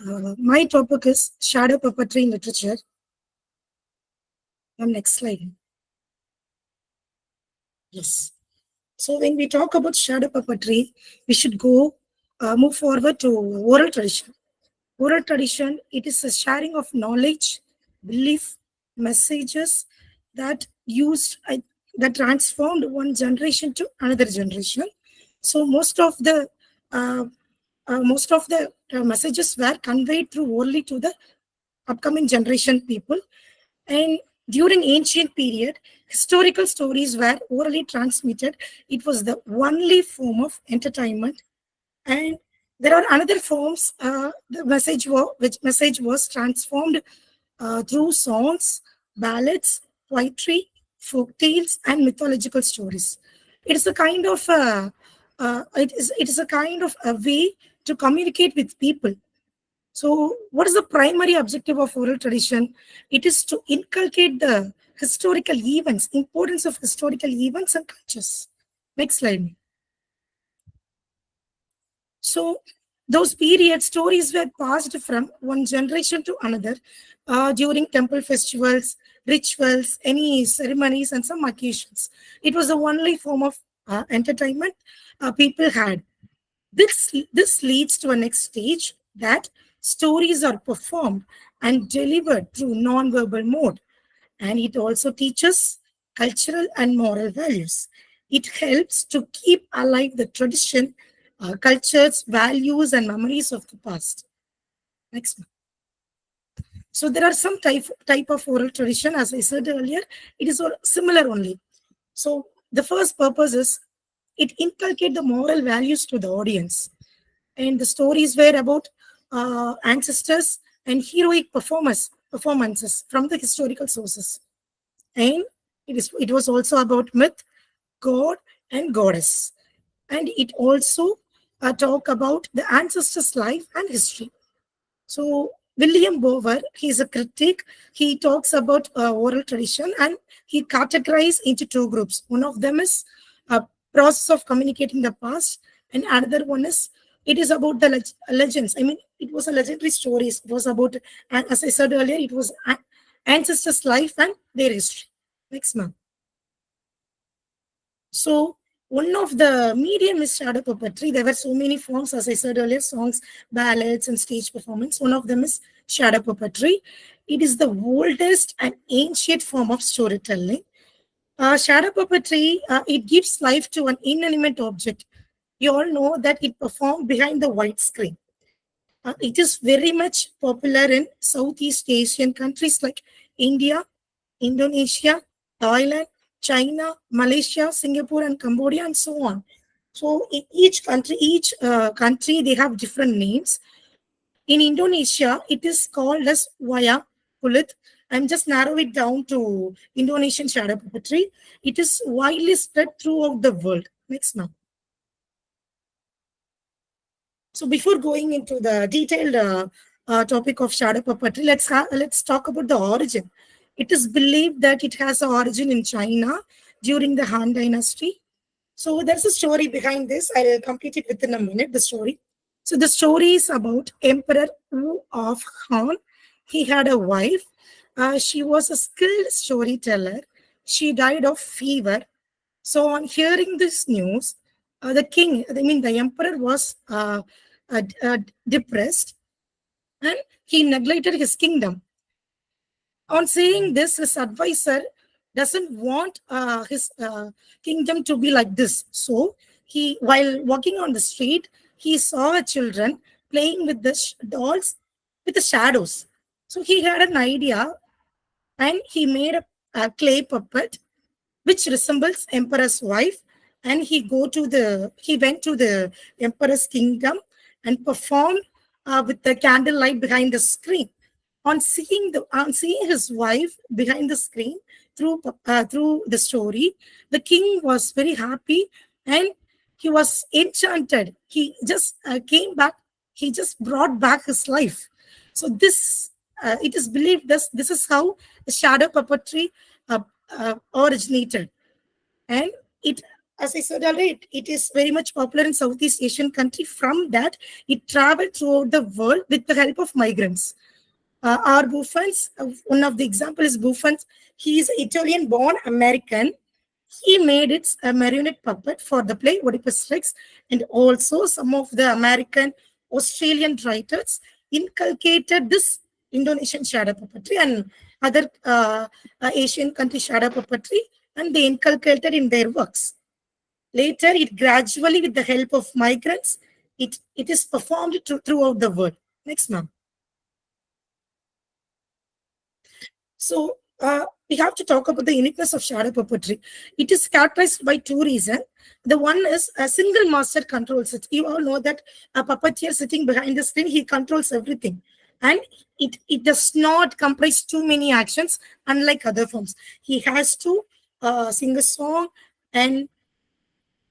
My topic is shadow puppetry in literature. Next slide. Yes. So when we talk about shadow puppetry, we should move forward to oral tradition. Oral tradition, it is a sharing of knowledge, belief, messages that that transformed one generation to another generation. So uh, most of the messages were conveyed through orally to the upcoming generation people. And during ancient period, historical stories were orally transmitted. It was the only form of entertainment. And there are another forms. Which message was transformed through songs, ballads, poetry, folk tales, and mythological stories. It is a kind of it is a kind of a way to communicate with people. So, what is the primary objective of oral tradition? It is to inculcate the historical events, importance of historical events and cultures. Next slide. So, those period stories were passed from one generation to another during temple festivals, rituals, any ceremonies, and some occasions. It was the only form of entertainment people had. This leads to a next stage that stories are performed and delivered through non-verbal mode. And it also teaches cultural and moral values. It helps to keep alive the tradition, cultures, values, and memories of the past. Next one. So there are some type of oral tradition, as I said earlier, it is all similar only. So the first purpose is it inculcate the moral values to the audience. And the stories were about ancestors and heroic performances from the historical sources. And it was also about myth, god, and goddess. And it also talk about the ancestors' life and history. So William Bower, he's a critic. He talks about oral tradition and he categorizes into two groups. One of them is a process of communicating the past, and another one is it is about the legends. I mean, it was a legendary stories. It was about, as I said earlier, it was ancestors' life and their history. Next month. So one of the medium is shadow puppetry. There were so many forms, as I said earlier, songs, ballads, and stage performance. One of them is shadow puppetry. It is the oldest and ancient form of storytelling. Shadow puppetry, it gives life to an inanimate object. You all know that it performed behind the white screen. It is very much popular in Southeast Asian countries like India, Indonesia, Thailand, China, Malaysia, Singapore, and Cambodia, and so on. So in each country, they have different names. In Indonesia, it is called as Waya Kulit. I'm just narrow it down to Indonesian shadow puppetry. It is widely spread throughout the world. Next now. So before going into the detailed topic of shadow puppetry, let's talk about the origin. It is believed that it has an origin in China during the Han Dynasty. So there's a story behind this. I'll complete it within a minute, the story. So the story is about Emperor Wu of Han. He had a wife. She was a skilled storyteller. She died of fever. So on hearing this news, the emperor was depressed and he neglected his kingdom. On seeing this, his advisor doesn't want his kingdom to be like this. So while walking on the street, he saw children playing with the dolls with the shadows. So he had an idea and he made a clay puppet which resembles emperor's wife, and he went to the emperor's kingdom and performed with the candlelight behind the screen. On seeing his wife behind the screen through the story, the king was very happy and he was enchanted. He just came back. He just brought back his life. So this it is believed this is how the shadow puppetry originated, and it As I said already, it is very much popular in Southeast Asian country. From that, it traveled throughout the world with the help of migrants. Our Buffons, one of the example is Buffons. He is Italian-born American. He made it a marionette puppet for the play Oedipus Rex, and also some of the American, Australian writers inculcated this Indonesian shadow puppetry and other Asian country shadow puppetry, and they inculcated in their works. Later, it gradually, with the help of migrants, it is performed throughout the world. Next, ma'am. So we have to talk about the uniqueness of shadow puppetry. It is characterized by two reasons. The one is a single master controls it. You all know that a puppeteer sitting behind the screen, he controls everything. And it does not comprise too many actions, unlike other forms. He has to sing a song and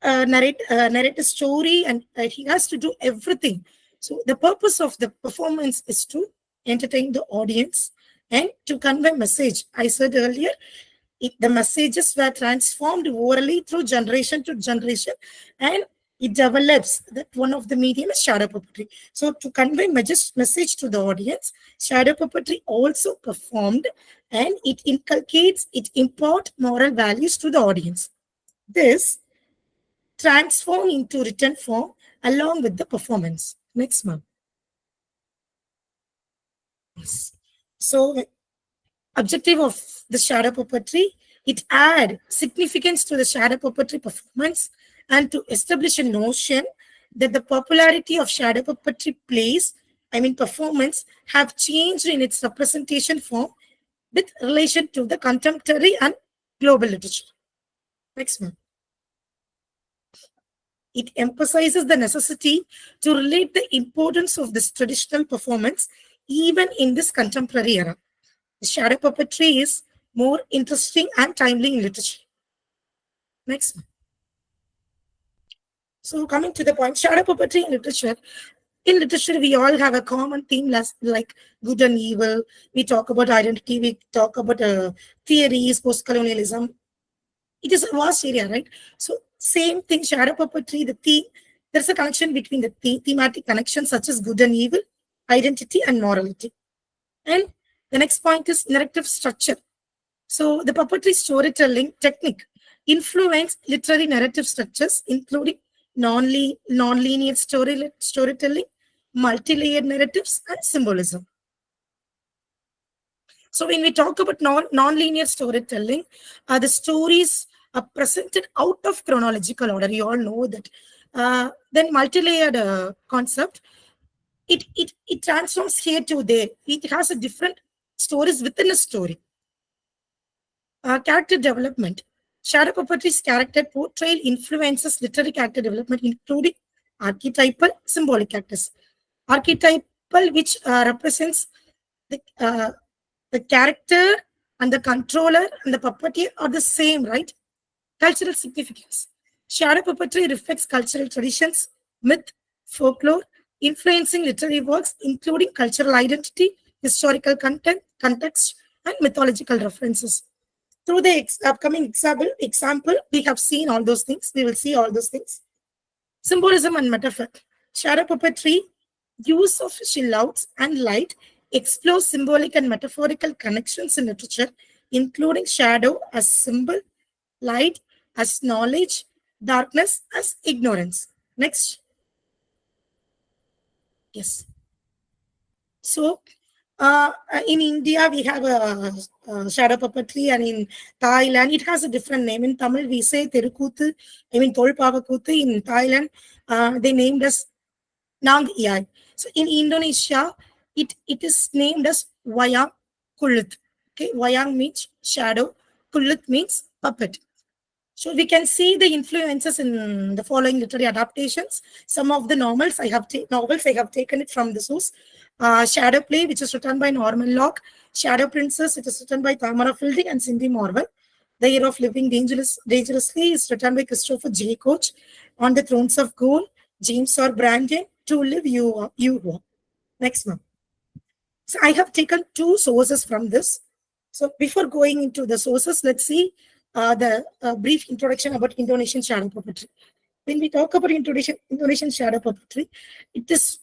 narrate a story, and he has to do everything. So the purpose of the performance is to entertain the audience and to convey message. I said earlier, the messages were transformed orally through generation to generation, and it develops that one of the medium is shadow puppetry. So to convey message to the audience, shadow puppetry also performed, and it inculcates, it impart moral values to the audience. This transform into written form along with the performance. Next month. So, objective of the shadow puppetry, it add significance to the shadow puppetry performance and to establish a notion that the popularity of shadow puppetry plays, performance, have changed in its representation form with relation to the contemporary and global literature. Next one. It emphasizes the necessity to relate the importance of this traditional performance even in this contemporary era. The shadow puppetry is more interesting and timely in literature. Next one. So coming to the point, shadow puppetry in literature. In literature, we all have a common theme like good and evil. We talk about identity. We talk about theories, post-colonialism. It is a vast area, right? So same thing, shadow puppetry, the theme, there's a connection between the thematic connections such as good and evil, identity and morality. And the next point is narrative structure. So the puppetry storytelling technique influence literary narrative structures, including non-linear storytelling, multi-layered narratives, and symbolism. So when we talk about non-linear storytelling, the stories are presented out of chronological order. You all know that. Then multi-layered concept, it transforms here to there. It has a different stories within a story. Character development. Shadow puppetry's character portrayal influences literary character development, including archetypal, symbolic characters. Archetypal, which represents the character and the controller and the puppeteer are the same, right? Cultural significance. Shadow puppetry reflects cultural traditions, myth, folklore, influencing literary works, including cultural identity, historical content, context, and mythological references. Through the upcoming example, we have seen all those things. We will see all those things. Symbolism and metaphor. Shadow puppetry, use of silhouettes and light, explores symbolic and metaphorical connections in literature, including shadow as symbol, light as knowledge, darkness as ignorance. Next. Yes. So, in India, we have a shadow puppetry, and in Thailand, it has a different name. In Tamil, we say Terukuthu, Tolpavakuthu. In Thailand, they named as Nang Iyai. So in Indonesia, it is named as Wayang Kulit. Okay, Wayang means shadow, Kulit means puppet. So we can see the influences in the following literary adaptations. Some of the novels I have taken it from the source. Shadow Play, which is written by Norman Locke. Shadow Princess, it is written by Tamara Fielding and Cindy Morwell. The Year of Living Dangerously is written by Christopher J. Koch. On the Thrones of Gold, James R. Brandon. To Live You Walk. Next one. So I have taken two sources from this. So before going into the sources, let's see the brief introduction about Indonesian shadow puppetry. When we talk about Indonesian shadow puppetry, it is,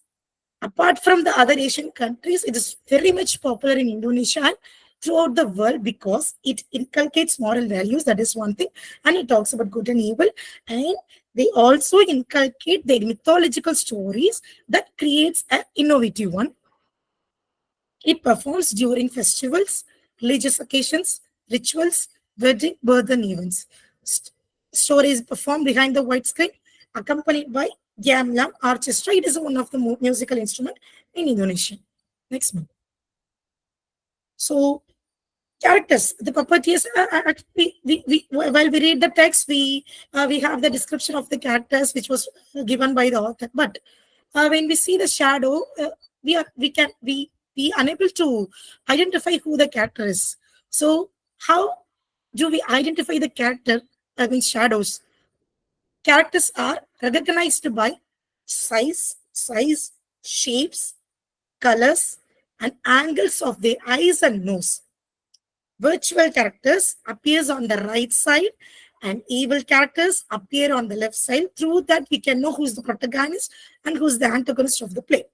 apart from the other Asian countries, it is very much popular in Indonesia and throughout the world because it inculcates moral values. That is one thing. And it talks about good and evil. And they also inculcate their mythological stories that creates an innovative one. It performs during festivals, religious occasions, rituals, wedding, birth, and events. Stories performed behind the white screen, accompanied by gamelan orchestra. It is one of the musical instrument in Indonesia. Next one. So characters, the puppeteers. While we read the text, we have the description of the characters which was given by the author. But when we see the shadow, we unable to identify who the character is. So how do we identify the character? I mean shadows. Characters are recognized by size, shapes, colors, and angles of their eyes and nose. Virtual characters appears on the right side and evil characters appear on the left side. Through that, we can know who's the protagonist and who's the antagonist of the play.